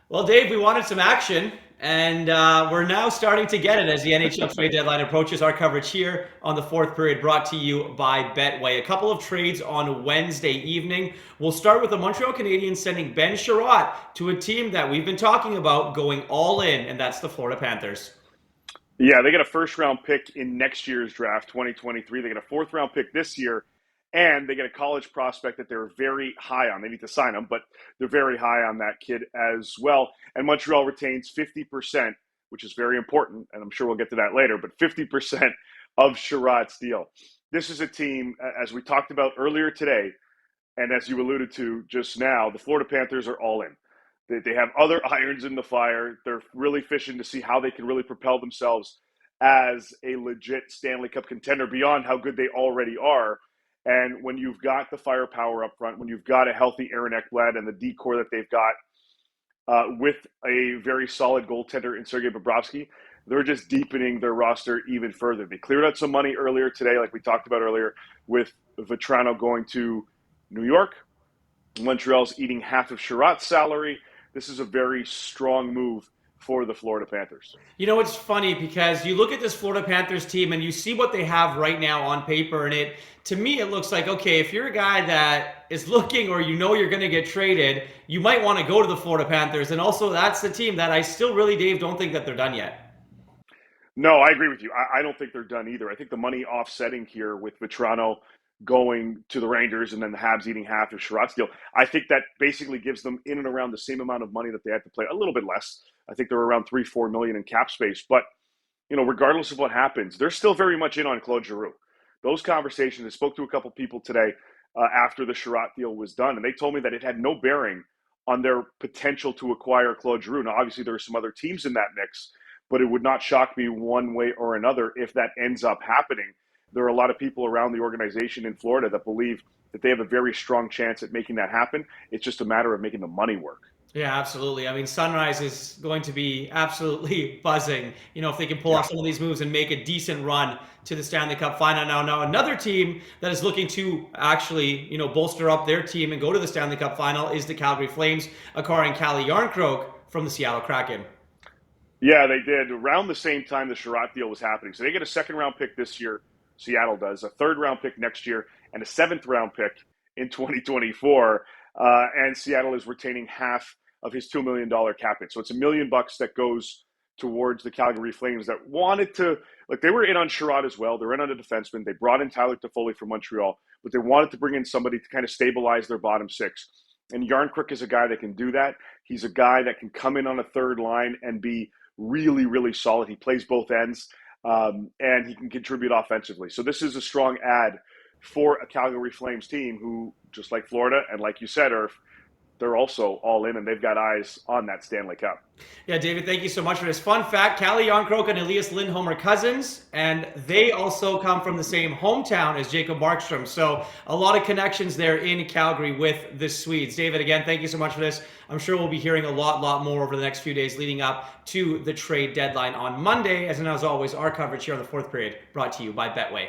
Well, Dave, we wanted some action, and we're now starting to get it as the NHL trade deadline approaches. Our coverage here on the fourth period brought to you by Betway. A couple of trades on Wednesday evening. We'll start with the Montreal Canadiens sending Ben Chiarot to a team that we've been talking about going all in, and that's the Florida Panthers. Yeah, they get a first round pick in next year's draft, 2023. They get a fourth round pick this year, and they get a college prospect that they're very high on. They need to sign him, but they're very high on that kid as well. And Montreal retains 50%, which is very important, and I'm sure we'll get to that later, but 50% of Sherrod's deal. This is a team, as we talked about earlier today, and as you alluded to just now, the Florida Panthers are all in. They have other irons in the fire. They're really fishing to see how they can really propel themselves as a legit Stanley Cup contender beyond how good they already are. And when you've got the firepower up front, when you've got a healthy Aaron Ekblad and the decor that they've got with a very solid goaltender in Sergei Bobrovsky, they're just deepening their roster even further. They cleared out some money earlier today, like we talked about earlier, with Vetrano going to New York. Montreal's eating half of Chiarot's salary. This is a very strong move for the Florida Panthers. You know, it's funny because you look at this Florida Panthers team and you see what they have right now on paper, and to me, it looks like, okay, if you're a guy that is looking or you know you're going to get traded, you might want to go to the Florida Panthers. And also, that's the team that I still really, Dave, don't think that they're done yet. No, I agree with you. I don't think they're done either. I think the money offsetting here with Vetrano going to the Rangers and then the Habs eating half of Sherrod's deal, I think that basically gives them in and around the same amount of money that they had to play, a little bit less. I think they're around 3-4 million in cap space. But, regardless of what happens, they're still very much in on Claude Giroux. Those conversations, I spoke to a couple people today after the Chiarot deal was done, and they told me that it had no bearing on their potential to acquire Claude Giroux. Now, obviously, there are some other teams in that mix, but it would not shock me one way or another if that ends up happening. There are a lot of people around the organization in Florida that believe that they have a very strong chance at making that happen. It's just a matter of making the money work. Yeah, absolutely. I mean, Sunrise is going to be absolutely buzzing, if they can pull Yeah. off some of these moves and make a decent run to the Stanley Cup final. Now, another team that is looking to actually, bolster up their team and go to the Stanley Cup final is the Calgary Flames, acquiring Calle Jarnkrok from the Seattle Kraken. Yeah, they did around the same time the Chiarot deal was happening. So they get a second round pick this year, Seattle does, a third round pick next year, and a seventh round pick in 2024. And Seattle is retaining half of his $2 million cap hit. So it's $1 million that goes towards the Calgary Flames that wanted to, like, they were in on Chiarot as well. They're in on a defenseman. They brought in Tyler Toffoli from Montreal, but they wanted to bring in somebody to kind of stabilize their bottom six. And Jarnkrok is a guy that can do that. He's a guy that can come in on a third line and be really, really solid. He plays both ends, and he can contribute offensively. So this is a strong add for a Calgary Flames team who, just like Florida and like you said, they're also all in and they've got eyes on that Stanley Cup. Yeah, David, thank you so much for this. Fun fact, Calle Jarnkrok and Elias Lindholm are cousins, and they also come from the same hometown as Jacob Markstrom. So a lot of connections there in Calgary with the Swedes. David, again, thank you so much for this. I'm sure we'll be hearing a lot more over the next few days leading up to the trade deadline on Monday. As always, our coverage here on the fourth period brought to you by Betway.